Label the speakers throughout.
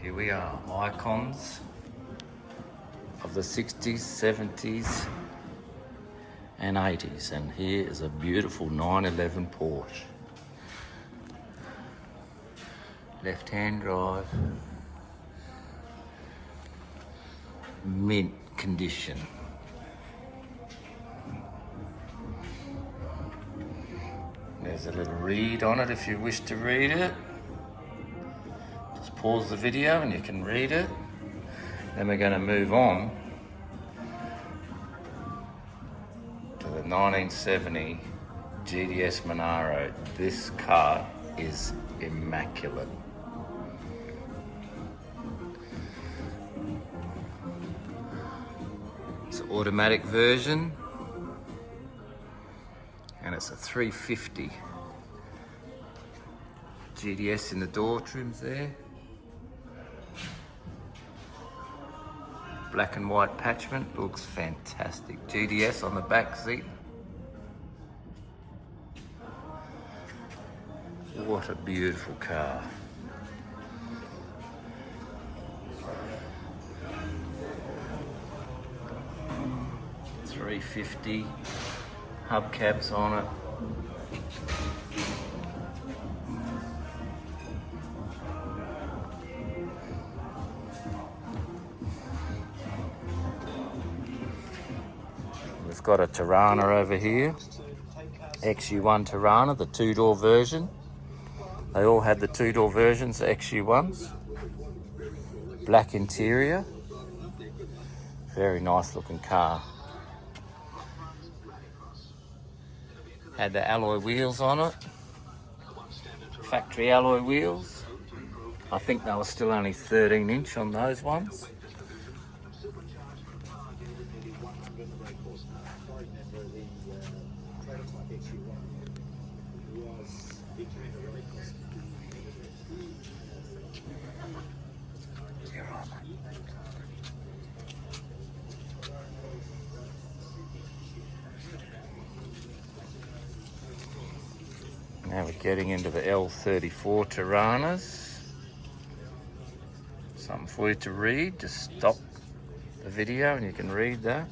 Speaker 1: Here we are, icons of the 60s, 70s and 80s. And here is a beautiful 911 Porsche. Left-hand drive. Mint condition. There's a little read on it if you wish to read it. Just pause the video and you can read it. Then we're going to move on to the 1970 GTS Monaro. This car is immaculate. It's an automatic version and it's a 350. GTS in the door trims there. Black and white patchment, looks fantastic. GTS on the back seat. What a beautiful car. $350, hubcaps on it. We've got a Tirana over here, XU1 Tirana, the two-door version. They all had the two-door versions, the XU1s. Black interior. Very nice looking car. Had the alloy wheels on it. Factory alloy wheels. I think they were still only 13-inch on those ones. Now we're getting into the L34 Tiranas. Something for you to read. Just stop the video and you can read that.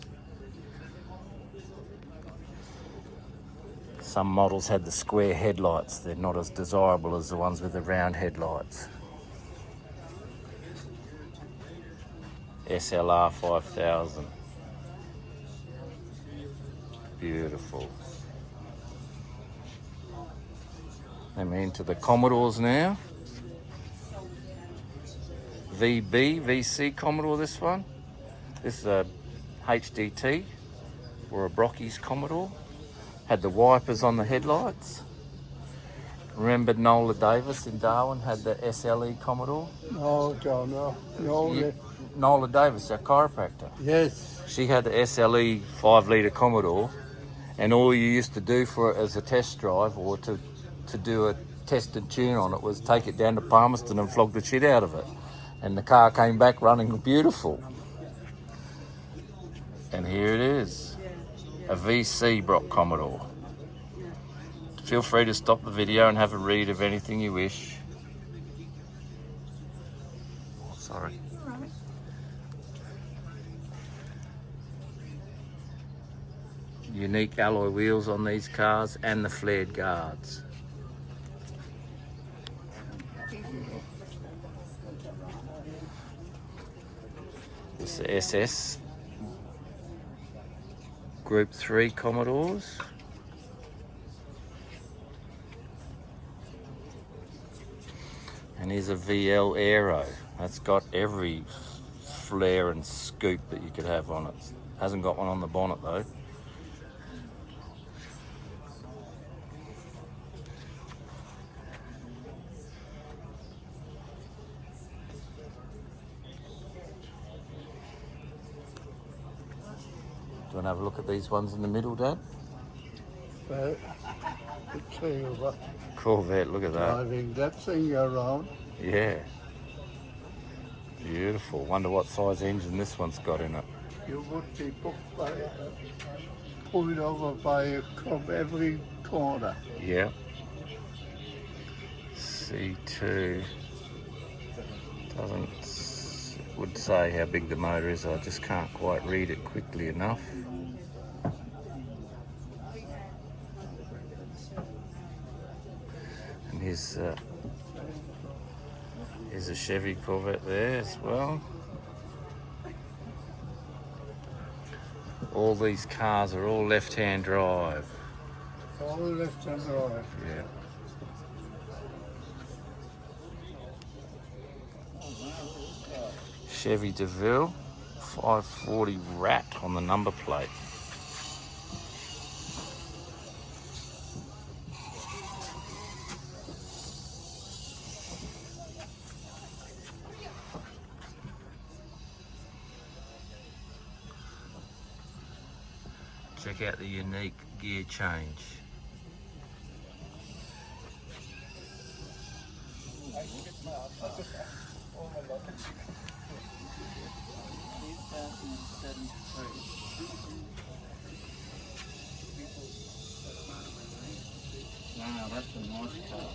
Speaker 1: Some models had the square headlights. They're not as desirable as the ones with the round headlights. SLR 5000. Beautiful. I'm into the Commodores now. VC Commodore, this one. This is a HDT or a Brockie's Commodore. Had the wipers on the headlights. Remember Nola Davis in Darwin had the SLE Commodore?
Speaker 2: No, John, no.
Speaker 1: Nola Davis, our chiropractor.
Speaker 2: Yes.
Speaker 1: She had the SLE 5-litre Commodore, and all you used to do for it as a test drive or to do a tested tune on it was take it down to Palmerston and flog the shit out of it. And the car came back running beautiful. And here it is, a VC Brock Commodore. Feel free to stop the video and have a read of anything you wish. Sorry. Unique alloy wheels on these cars and the flared guards. This is the SS Group 3 Commodores. And here's a VL Aero. That's got every flare and scoop that you could have on it. Hasn't got one on the bonnet though. Do you want to have a look at these ones in the middle, Dad? Corvette, look at that.
Speaker 2: Driving that thing around.
Speaker 1: Yeah. Beautiful. Wonder what size engine this one's got in it.
Speaker 2: You would be pulled over by every corner.
Speaker 1: Yeah. C2. Doesn't Doesn't say how big the motor is, I just can't quite read it quickly enough. And here's a Chevy Corvette there as well. All these cars are all left-hand drive.
Speaker 2: All left and right.
Speaker 1: Yeah. Chevy DeVille, 540 Rat on the number plate. Check out the unique gear change.
Speaker 3: Wow, that's a nice car.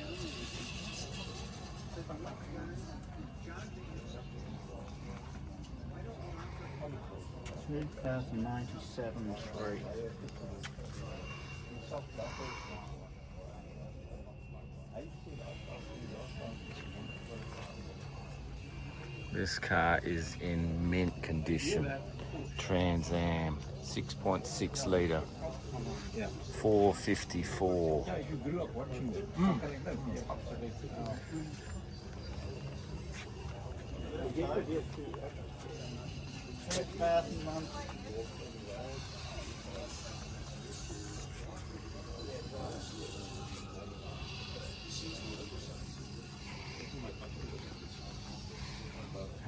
Speaker 3: 2097 3.
Speaker 1: This car is in mint condition. Trans Am, 6.6 litre, 454.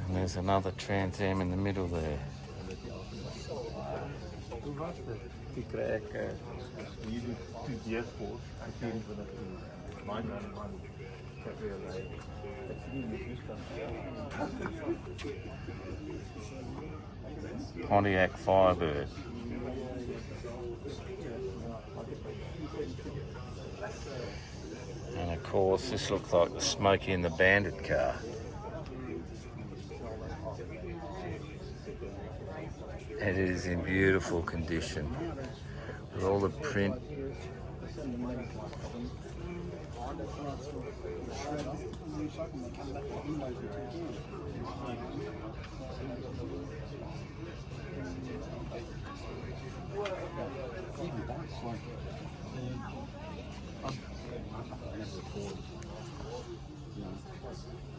Speaker 1: And there's another Trans Am in the middle there.
Speaker 4: Die krijgen jullie studeert voor, ik weet niet wat dat is. Mijn man, ik heb weer
Speaker 1: Pontiac Firebird. And of course, this looks like the Smokey and the Bandit car. It is in beautiful condition with all the print.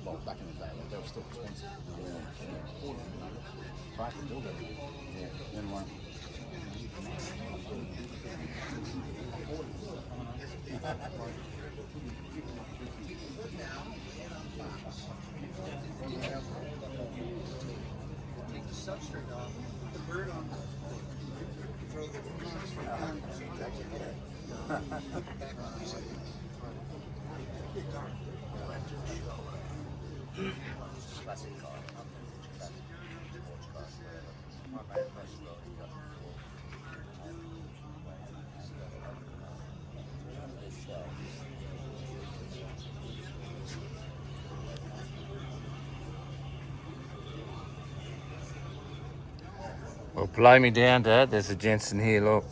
Speaker 3: Well, back in the day, they were still expensive. Try to build it. Yeah, then one.
Speaker 5: Take the substrate off, put the bird on, throw the back on. Classic car.
Speaker 1: Well, play me down, Dad. There's a Jensen here, look.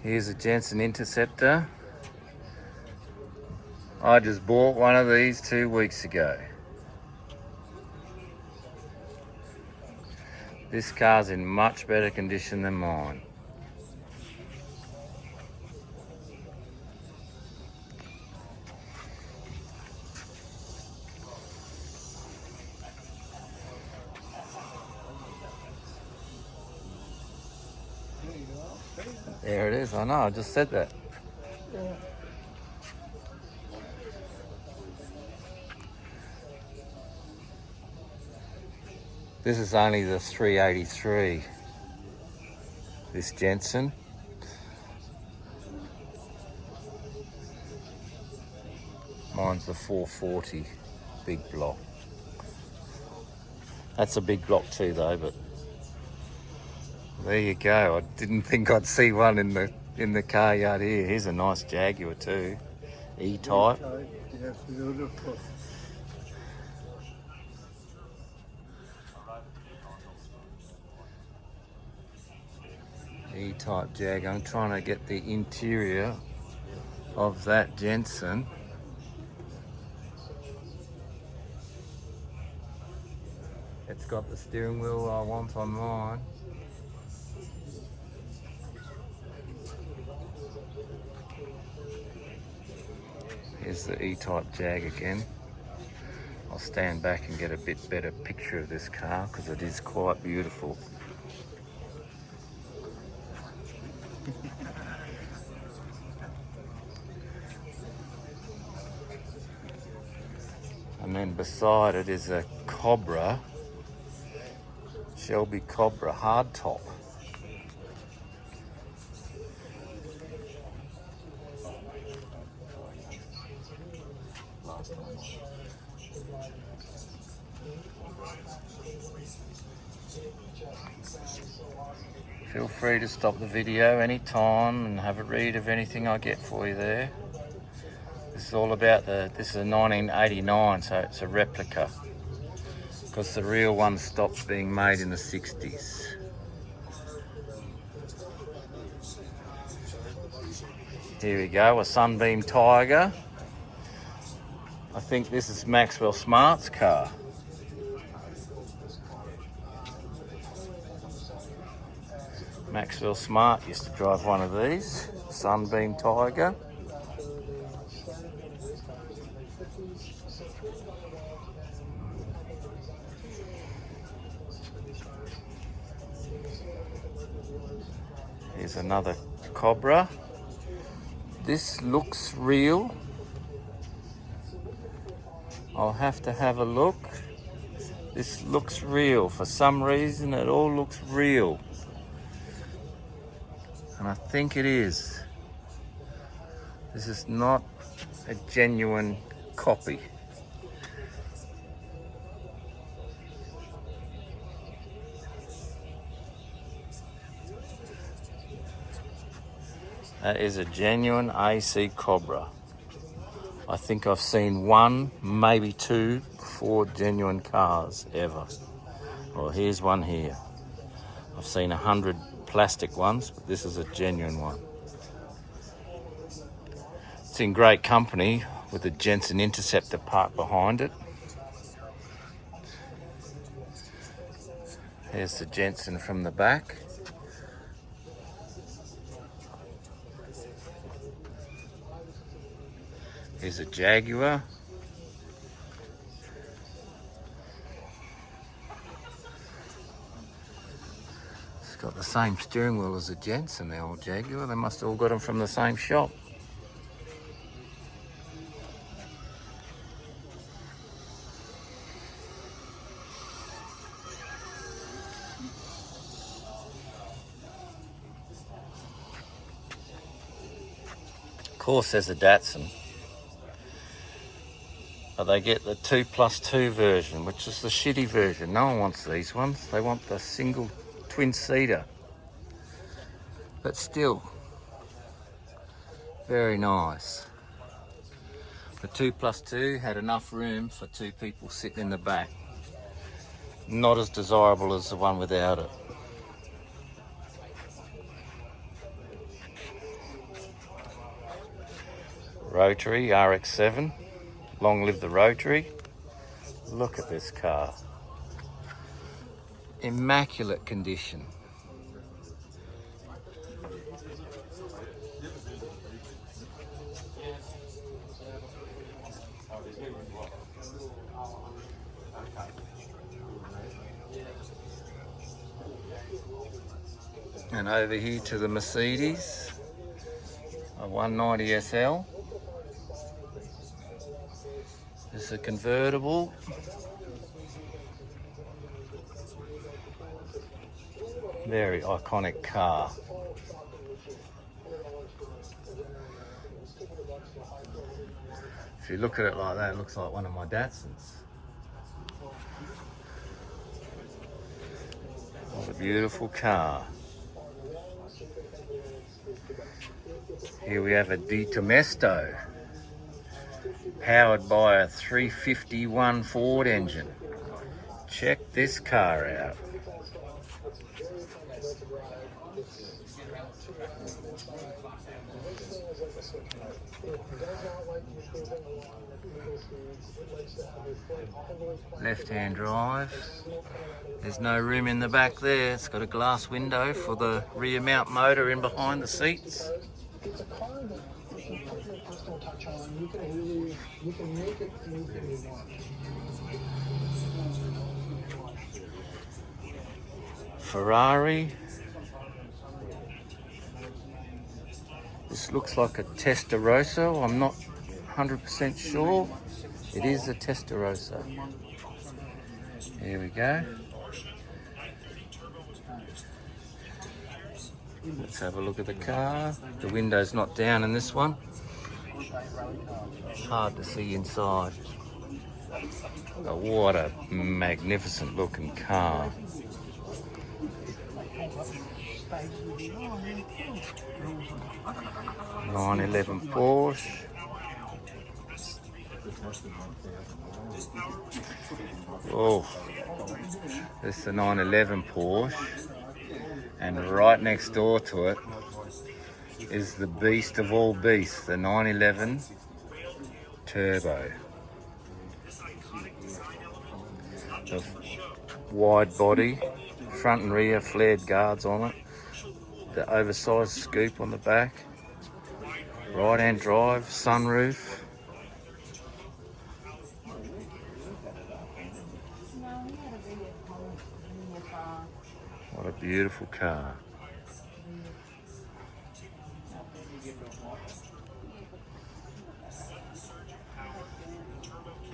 Speaker 1: Here's a Jensen Interceptor. I just bought one of these 2 weeks ago. This car's in much better condition than mine. There it is, I know, I just said that. This is only the 383, this Jensen. Mine's the 440 big block. That's a big block too though, but there you go. I didn't think I'd see one in the car yard here. Here's a nice Jaguar too. E-Type.
Speaker 2: Yes, beautiful.
Speaker 1: E-Type Jag. I'm trying to get the interior of that Jensen. It's got the steering wheel I want on mine. Here's the E-Type Jag again. I'll stand back and get a bit better picture of this car because it is quite beautiful. And then beside it is a Cobra, Shelby Cobra hardtop. Feel free to stop the video anytime and have a read of anything I get for you there. This is all about this is a 1989, so it's a replica, because the real one stopped being made in the 60s. Here we go, a Sunbeam Tiger. I think this is Maxwell Smart's car. Maxwell Smart used to drive one of these, Sunbeam Tiger. Here's another Cobra. This looks real. I'll have to have a look. This looks real. For some reason, it all looks real. And I think it is. This is not a genuine copy. That is a genuine AC Cobra. I think I've seen one, maybe two, 4 genuine cars ever. Well, here's one here. I've seen 100 plastic ones, but this is a genuine one. It's in great company with the Jensen Interceptor parked behind it. Here's the Jensen from the back. Here's a Jaguar. It's got the same steering wheel as the Jensen, the old Jaguar. They must have all got them from the same shop. Of course, there's a Datsun. But they get the 2+2 version, which is the shitty version. No one wants these ones. They want the single twin-seater. But still, very nice. The 2+2 had enough room for 2 people sitting in the back. Not as desirable as the one without it. Rotary RX-7. Long live the Rotary. Look at this car. Immaculate condition. And over here to the Mercedes, a 190 SL. This is a convertible. Very iconic car. If you look at it like that, it looks like one of my Datsuns. What a beautiful car. Here we have a Di Tomesto. powered by a 351 Ford engine. Check this car out. Left-hand drive. There's no room in the back there. It's got a glass window for the rear mount motor in behind the seats.
Speaker 6: It's a car that you can put your personal touch on. You can make it anything you want.
Speaker 1: Ferrari. This looks like a Testarossa. I'm not 100% sure. It is a Testarossa. Here we go. Let's have a look at the car. The window's not down in this one. Hard to see inside. Oh, what a magnificent looking car. 911 Porsche. Oh, this is a 911 Porsche, and right next door to it is the beast of all beasts, the 911 Turbo. The wide body, front and rear flared guards on it, the oversized scoop on the back, right-hand drive, sunroof. What a beautiful car.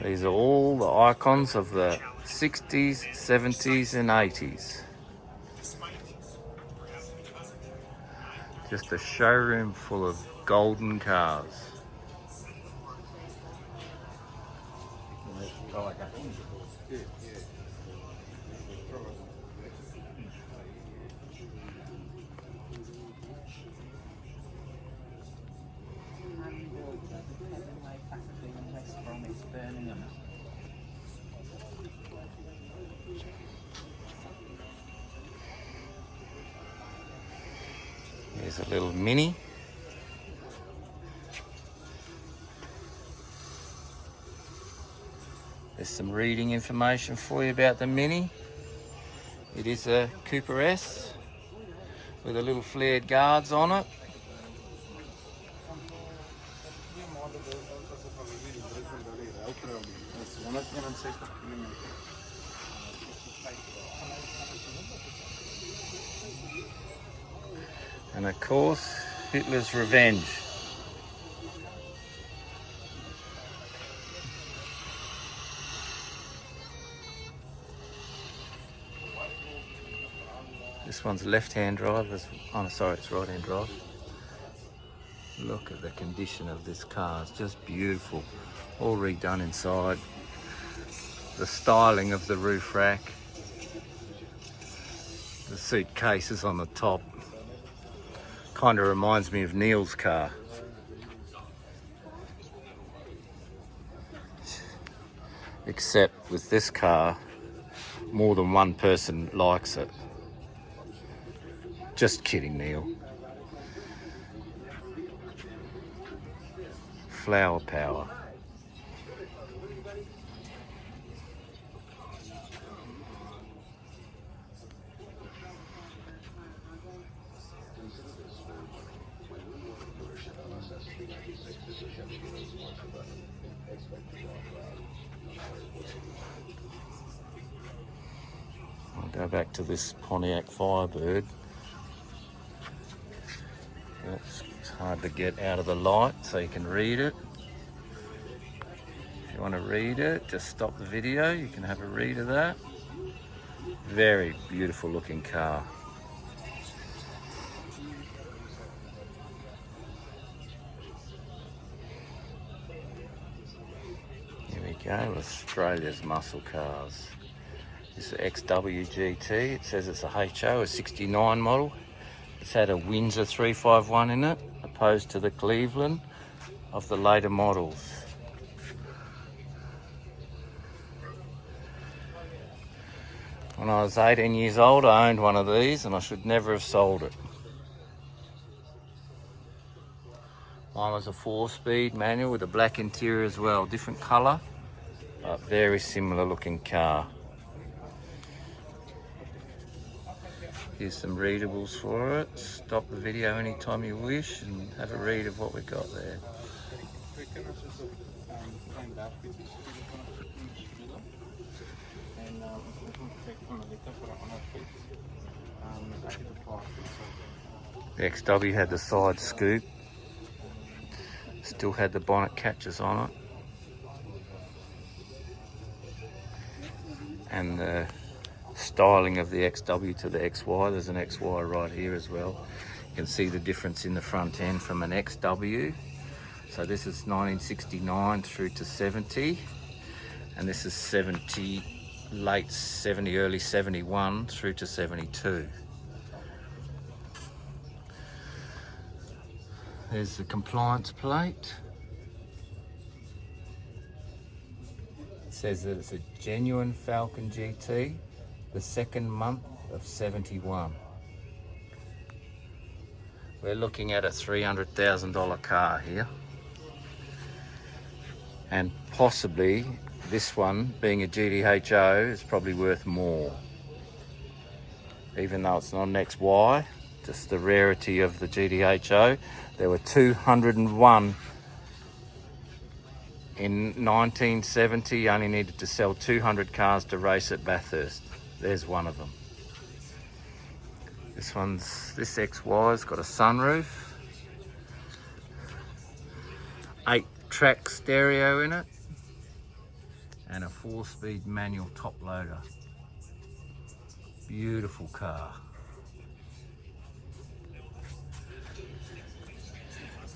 Speaker 1: These are all the icons of the 60s, 70s and 80s. Just a showroom full of golden cars. Here's a little Mini. There's some reading information for you about the Mini. It is a Cooper S with a little flared guards on it. And of course, Hitler's Revenge. This one's left-hand drive. Oh, sorry, it's right-hand drive. Look at the condition of this car. It's just beautiful. All redone inside. The styling of the roof rack. The seat cases on the top. Kind of reminds me of Neil's car. Except with this car, more than one person likes it. Just kidding, Neil. Flower power. I'll go back to this Pontiac Firebird. It's hard to get out of the light so you can read it. If you want to read it, just stop the video. You can have a read of that. Very beautiful looking car. Here we go, Australia's muscle cars. This is XWGT. It says it's a HO, a 69 model. It's had a Windsor 351 in it, opposed to the Cleveland of the later models. When I was 18 years old, I owned one of these and I should never have sold it. Mine was a 4-speed manual with a black interior as well. Different colour, but very similar looking car. Here's some readables for it. Stop the video anytime you wish and have a read of what we got there. The XW had the side scoop. Still had the bonnet catches on it. And the styling of the XW to the XY. There's an XY right here as well. You can see the difference in the front end from an XW. So this is 1969 through to 70. And this is 70, late 70, early 71 through to 72. There's the compliance plate. It says that it's a genuine Falcon GT, the second month of 71. We're looking at a $300,000 car here. And possibly this one, being a GTHO, is probably worth more. Even though it's not an XY, just the rarity of the GTHO. There were 201 in 1970. You only needed to sell 200 cars to race at Bathurst. There's one of them. This XY's got a sunroof, 8-track stereo in it, and a 4-speed manual top loader. Beautiful car.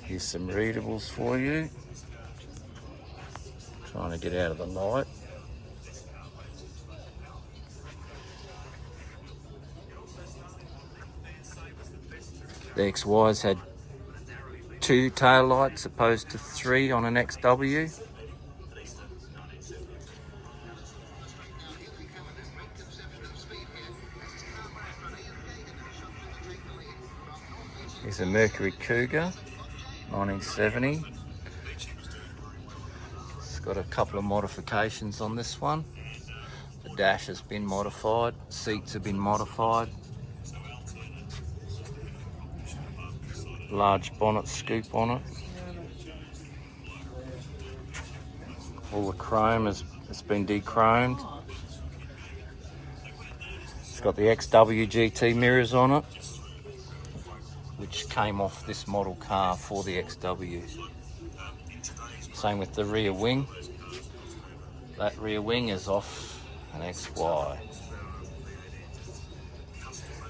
Speaker 1: Here's some readables for you. Trying to get out of the light. The XYs had 2 tail lights opposed to 3 on an XW. Here's a Mercury Cougar, 1970. It's got a couple of modifications on this one. The dash has been modified, seats have been modified. Large bonnet scoop on it. All the chrome has been de-chromed. It's got the XW GT mirrors on it, which came off this model car for the XW. Same with the rear wing. That rear wing is off an XY.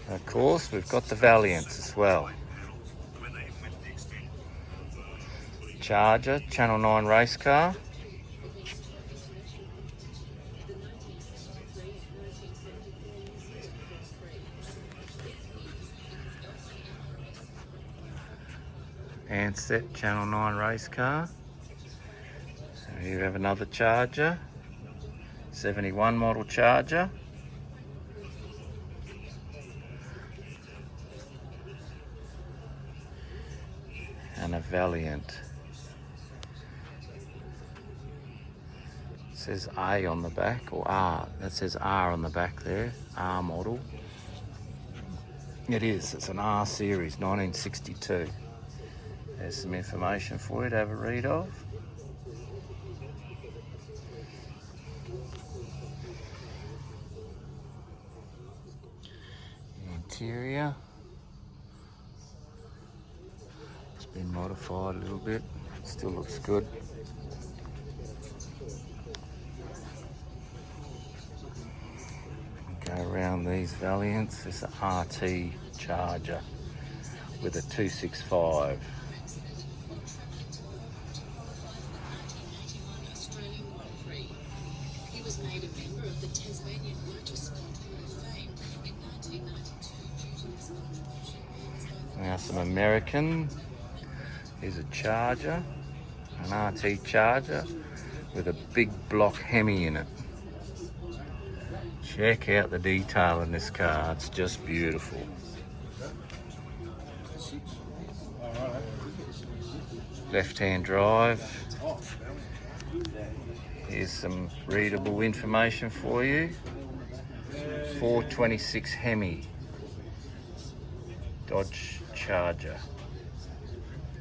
Speaker 1: And of course, we've got the Valiants as well. Charger, Channel 9 race car. Ansett, Channel 9 race car. So here we have another Charger, 71 model Charger. And a Valiant. It says A on the back, or R. That says R on the back there, R model. It is, it's an R series, 1962. There's some information for you to have a read of. The interior. It's been modified a little bit, still looks good. Go around these Valiants. It's an RT Charger with a 265.
Speaker 7: He was made a member of the Tasmanian Motorsport Hall of Fame in 1992 due to his contribution.
Speaker 1: Now some American. Here's a Charger, an RT Charger with a big block Hemi in it. Check out the detail in this car. It's just beautiful. Left-hand drive. Here's some readable information for you. 426 Hemi. Dodge Charger.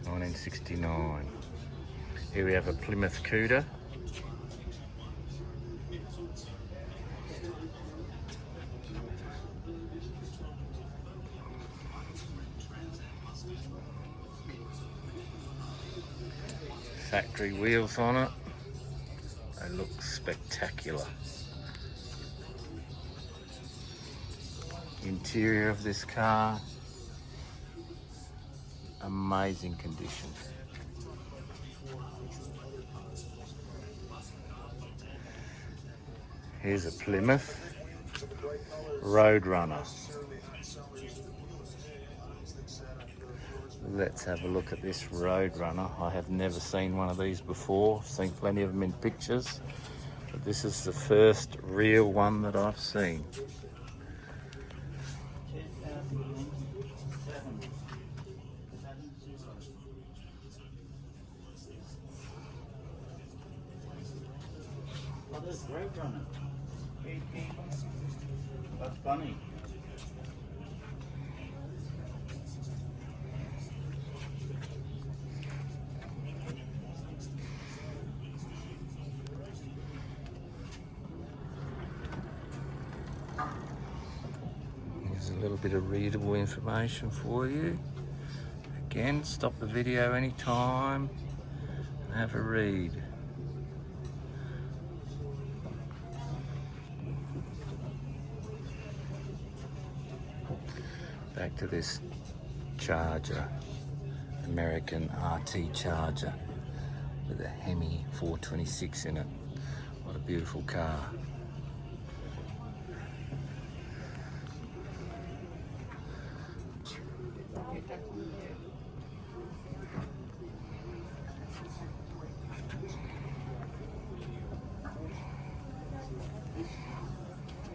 Speaker 1: 1969. Here we have a Plymouth Cuda. Factory wheels on it. They look spectacular. Interior of this car, amazing condition. Here's a Plymouth Roadrunner. Let's have a look at this Roadrunner. I have never seen one of these before. I've seen plenty of them in pictures, but this is the first real one that I've seen.
Speaker 3: Oh, there's Roadrunner. That's funny.
Speaker 1: Here's a little bit of readable information for you. Again, stop the video anytime and have a read. Back to this Charger, American RT Charger with a Hemi 426 in it. What a beautiful car.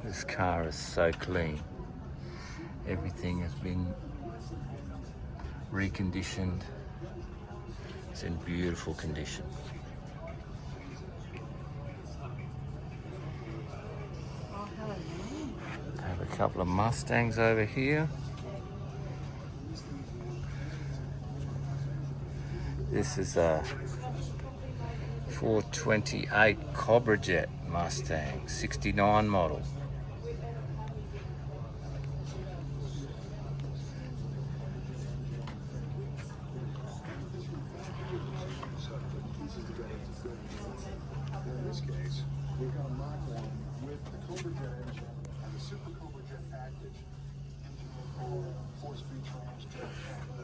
Speaker 1: This car is so clean. Everything has been reconditioned. It's in beautiful condition. I have a couple of Mustangs over here. This is a 428 Cobra Jet Mustang, 69 model.
Speaker 5: In this case, we've got a Mach 1 with the Cobra Jet engine and the Super Cobra Jet package. Engine core, 4-speed trans, jet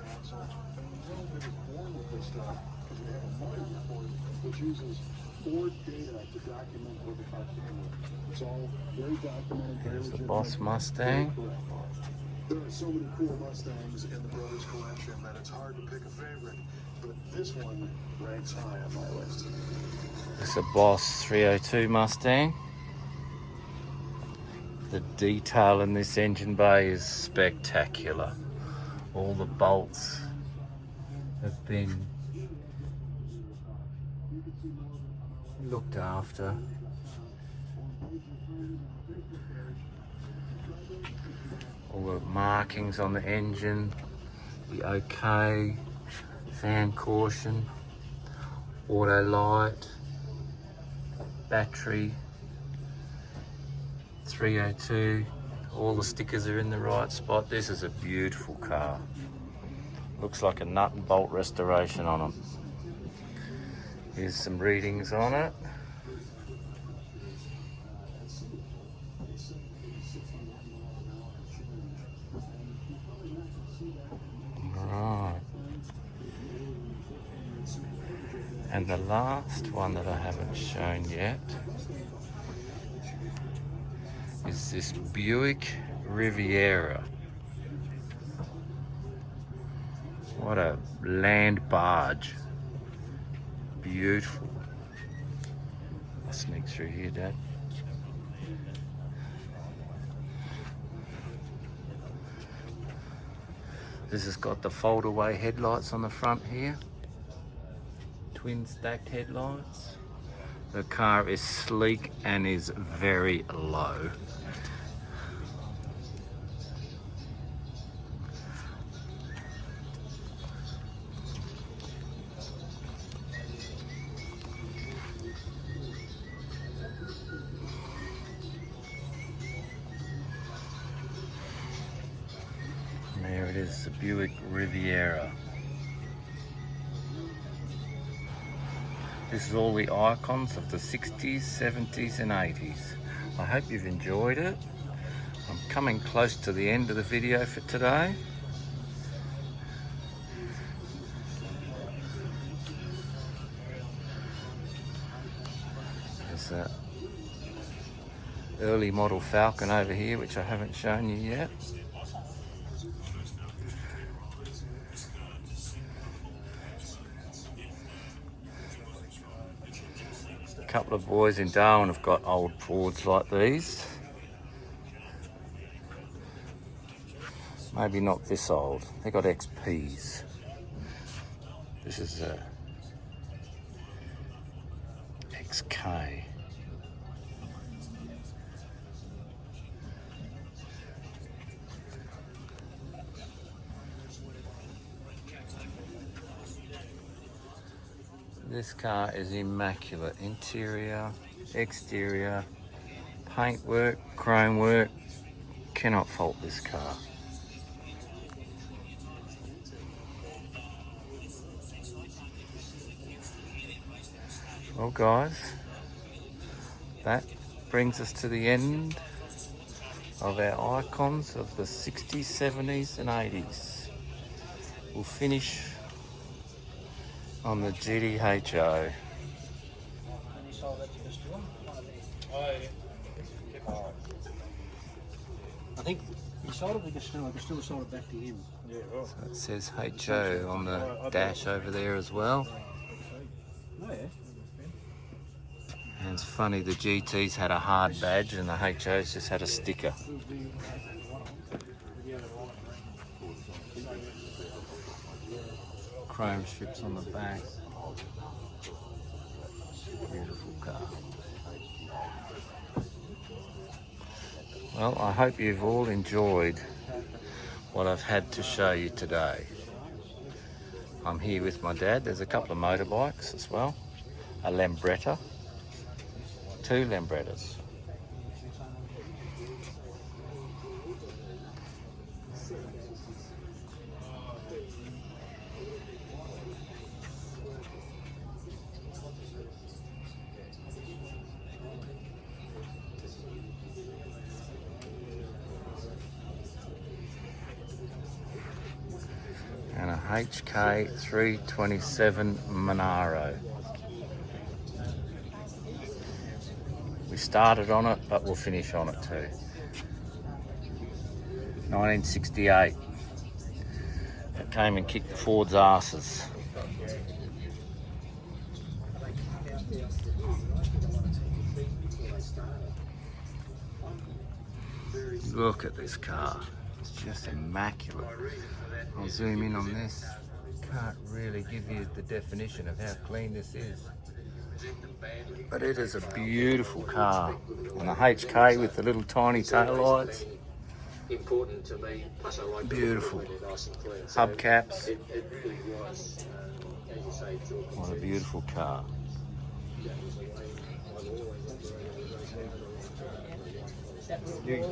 Speaker 5: console. And we know it was born with this stuff because we have a motor report which uses Ford data to document what the car came with. It's all very documented.
Speaker 1: Here's the Boss Mustang.
Speaker 5: There are so many cool Mustangs in the Brothers collection that it's hard to pick a favorite, but this one ranks high on my list.
Speaker 1: It's a Boss 302 Mustang. The detail in this engine bay is spectacular. All the bolts have been looked after. All the markings on the engine, the OK, fan caution, auto light, battery, 302, all the stickers are in the right spot. This is a beautiful car. Looks like a nut and bolt restoration on it. Here's some readings on it. Right. And the last one that I haven't shown yet is this Buick Riviera. What a land barge. Beautiful. I'll sneak through here, Dad. This has got the fold-away headlights on the front here. Twin stacked headlights. The car is sleek and is very low. There it is, the Buick Riviera. This is all the icons of the 60s, 70s and 80s. I hope you've enjoyed it. I'm coming close to the end of the video for today. There's an early model Falcon over here, which I haven't shown you yet. A couple of boys in Darwin have got old Fords like these. Maybe not this old. They got XPs. This is a XK. This car is immaculate. Interior, exterior, paintwork, chrome work. Cannot fault this car. Well guys, that brings us to the end of our icons of the 60s, 70s and 80s. We'll finish on the GTHO.
Speaker 6: I think he sold it, we just know I can still sold it back to him.
Speaker 1: So it says HO on the dash over there as well.
Speaker 6: Oh yeah.
Speaker 1: And it's funny, the GTs had a hard badge and the HOs just had a sticker. Chrome strips on the back. Beautiful car. Well, I hope you've all enjoyed what I've had to show you today. I'm here with my dad. There's a couple of motorbikes as well. A Lambretta. 2 Lambrettas. And a HK 327 Monaro. We started on it, but we'll finish on it too. 1968. It came and kicked the Ford's asses. Look at this car. It's just immaculate. I'll zoom in on this. Can't really give you the definition of how clean this is. But it is a beautiful car. And the HK with the little tiny tail lights.
Speaker 8: Important to me. Plus I like
Speaker 1: Beautiful.
Speaker 8: nice and clean.
Speaker 1: Hubcaps.
Speaker 8: It really was, as you say,
Speaker 1: What a beautiful car.
Speaker 4: Yeah.